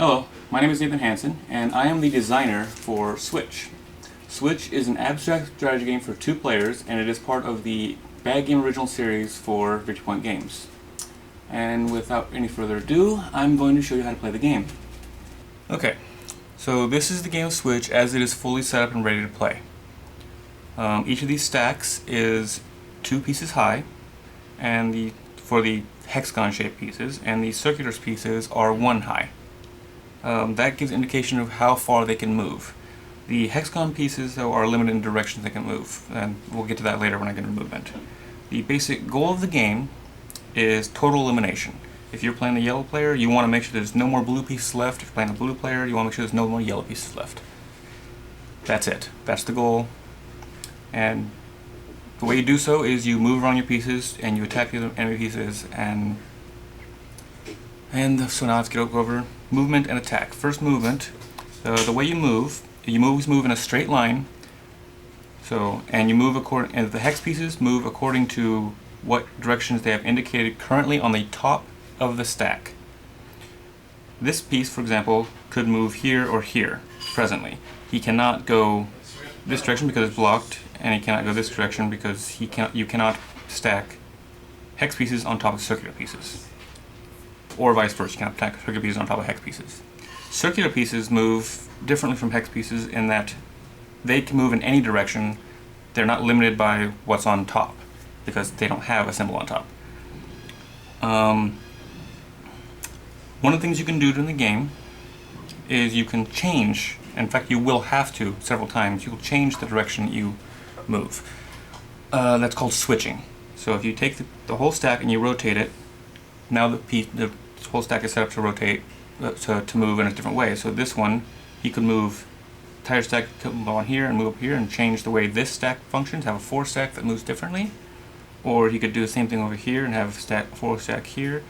Hello, my name is Nathan Hansen, and I am the designer for Swytch. Swytch is an abstract strategy game for 2 players, and it is part of the Bad Game Original series for Victory Point Games. And without any further ado, I'm going to show you how to play the game. Okay, so this is the game of Swytch as it is fully set up and ready to play. Each of these stacks is 2 pieces high, and for the hexagon-shaped pieces, and the circular pieces are 1 high. That gives indication of how far they can move. The hexagon pieces, though, are limited in directions they can move, and we'll get to that later when I get into movement. The basic goal of the game is total elimination. If you're playing the yellow player, you want to make sure there's no more blue pieces left. If you're playing the blue player, you want to make sure there's no more yellow pieces left. That's it. That's the goal. And the way you do so is you move around your pieces and you attack the other enemy pieces, and so now let's go over movement and attack. First, movement. The way you always move in a straight line. And you move and the hex pieces move according to what directions they have indicated currently on the top of the stack. This piece, for example, could move here or here presently. He cannot go this direction because it's blocked, and he cannot go this direction because you cannot stack hex pieces on top of circular pieces. Or vice versa, you cannot stack circular pieces on top of hex pieces. Circular pieces move differently from hex pieces in that they can move in any direction. They're not limited by what's on top because they don't have a symbol on top. One of the things you can do during the game is you can change, in fact you will have to several times, you will change the direction you move. That's called switching. So if you take the whole stack and you rotate it, now the whole stack is set up to rotate, to move in a different way. So this one, he could move, entire stack could move on here and move up here and change the way this stack functions, have a 4 stack that moves differently. Or he could do the same thing over here and have a 4 stack here.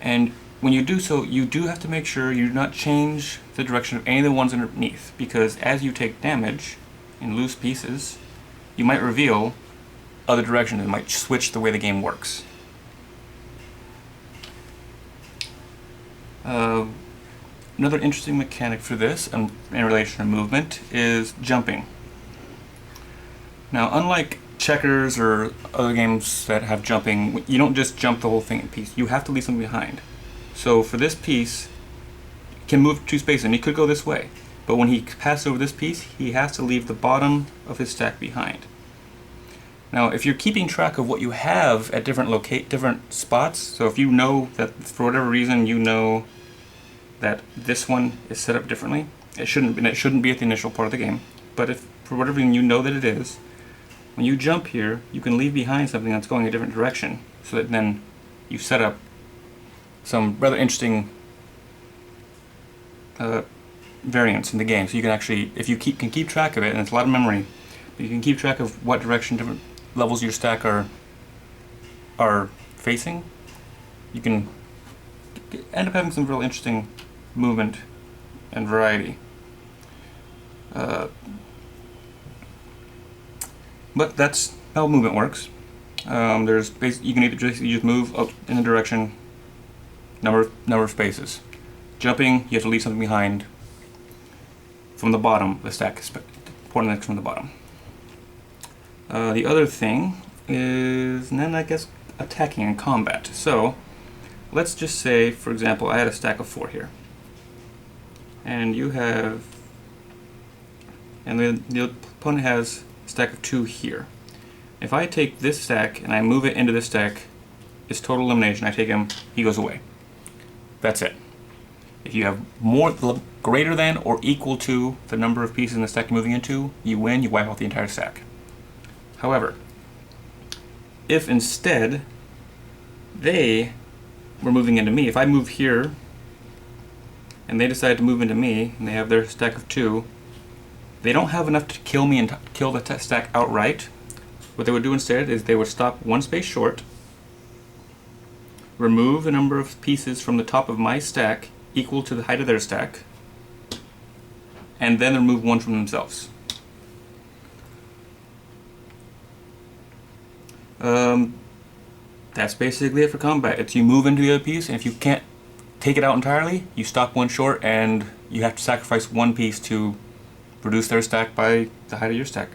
And when you do so, you do have to make sure you do not change the direction of any of the ones underneath, because as you take damage in loose pieces, you might reveal other directions. It might switch the way the game works. Another interesting mechanic for this, in relation to movement, is jumping. Now, unlike checkers or other games that have jumping, you don't just jump the whole thing in piece. You have to leave something behind. So for this piece, he can move 2 spaces, and he could go this way. But when he passes over this piece, he has to leave the bottom of his stack behind. Now, if you're keeping track of what you have at different spots, so if you know that for whatever reason you know that this one is set up differently, it shouldn't be at the initial part of the game, but if for whatever reason you know that it is, when you jump here, you can leave behind something that's going a different direction, so that then you set up some rather interesting variants in the game. So you can actually, if you can keep track of it, and it's a lot of memory, but you can keep track of what direction different levels of your stack are facing, you can end up having some real interesting movement and variety. But that's how movement works. You can either just move up in the direction, number of spaces. Jumping, you have to leave something behind from the bottom. The stack is pointing next from the bottom. The other thing is, and then I guess, attacking in combat. So let's just say, for example, I had a stack of 4 here, and the opponent has a stack of 2 here. If I take this stack and I move it into this stack, it's total elimination. I take him, he goes away. That's it. If you have greater than or equal to the number of pieces in the stack you're moving into, you win, you wipe out the entire stack. However, if instead they were moving into me, if I move here and they decide to move into me and they have their stack of 2, they don't have enough to kill me and kill the stack outright. What they would do instead is they would stop 1 space short, remove the number of pieces from the top of my stack equal to the height of their stack, and then remove 1 from themselves. That's basically it for combat. It's you move into the other piece, and if you can't take it out entirely, you stop one short, and you have to sacrifice one piece to reduce their stack by the height of your stack.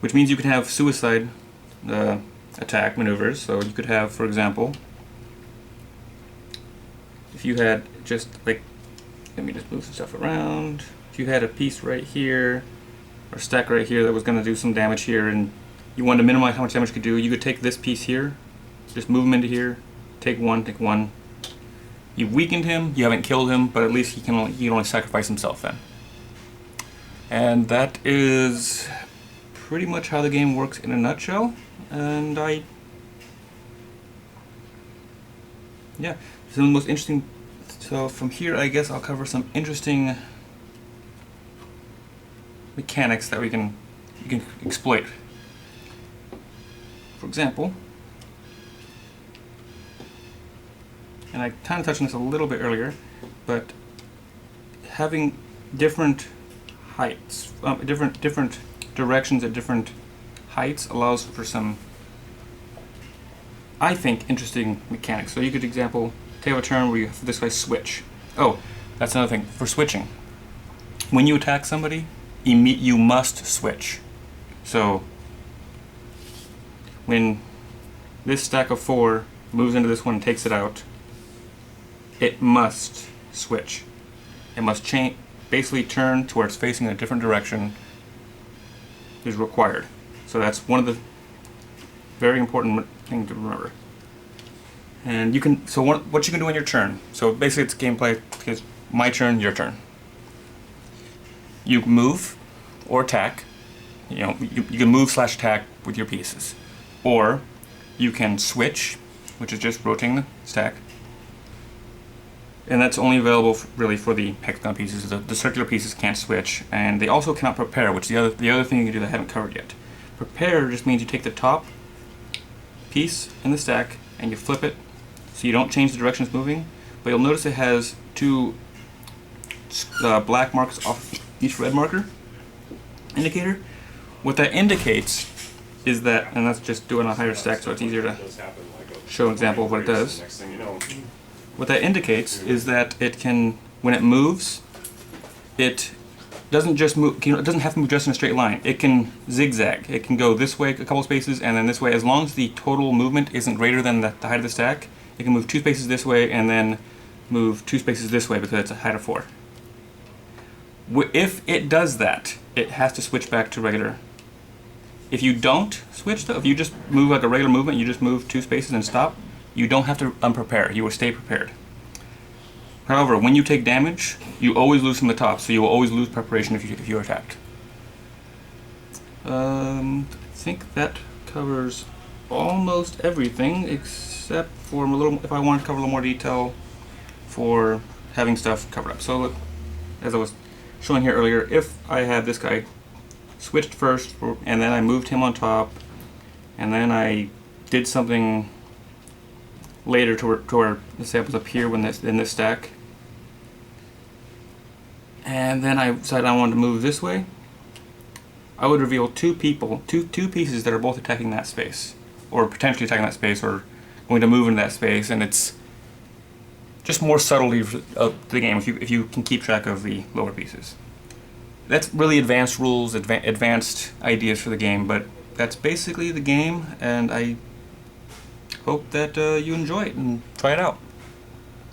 Which means you can have suicide attack maneuvers. So you could have, for example, if you had just like, let me just move some stuff around. If you had a piece right here, or stack right here that was going to do some damage here, and you wanted to minimize how much damage it could do, you could take this piece here, just move him into here, take one. You've weakened him, you haven't killed him, but at least he can only sacrifice himself then. And that is pretty much how the game works in a nutshell. And yeah, some of the most interesting. So from here, I guess I'll cover some interesting mechanics that you can exploit. For example, and I kind of touched on this a little bit earlier, but having different heights, different directions at different heights allows for some, I think, interesting mechanics. So you could, example, take a turn where you have this guy switch. Oh, that's another thing for switching. When you attack somebody, you must switch. So when this stack of 4 moves into this one and takes it out, it must switch. It must basically turn to where it's facing in a different direction is required. So that's one of the very important things to remember. And you can, so what you can do on your turn. So basically it's gameplay, because my turn, your turn. You move or attack. You know, you can move / attack with your pieces. Or you can switch, which is just rotating the stack. And that's only available really for the hexagon pieces. The circular pieces can't switch, and they also cannot prepare, which is the other thing you can do that I haven't covered yet. Prepare just means you take the top piece in the stack and you flip it so you don't change the direction it's moving, but you'll notice it has 2 black marks off each red marker indicator. What that indicates is that, and that's just doing a higher stack so it's easier to show an example of what it does. What that indicates is that it can, when it moves, it doesn't just move, it doesn't have to move just in a straight line. It can zigzag. It can go this way a couple spaces and then this way. As long as the total movement isn't greater than the height of the stack, it can move 2 spaces this way and then move 2 spaces this way because it's a height of 4. If it does that, it has to switch back to regular. If you don't switch, though, if you just move like a regular movement, you just move 2 spaces and stop, you don't have to unprepare. You will stay prepared. However, when you take damage, you always lose from the top, so you will always lose preparation if you're attacked. I think that covers almost everything, except for if I want to cover a little more detail for having stuff covered up. So, as I was showing here earlier, if I had this guy switched first, and then I moved him on top, and then I did something later to where let's say I was up here when in this stack, and then I decided I wanted to move this way, I would reveal 2 pieces that are both attacking that space, or potentially attacking that space, or going to move into that space, and it's just more subtlety of the game if you can keep track of the lower pieces. That's really advanced rules, advanced ideas for the game, but that's basically the game, and I hope that you enjoy it and try it out.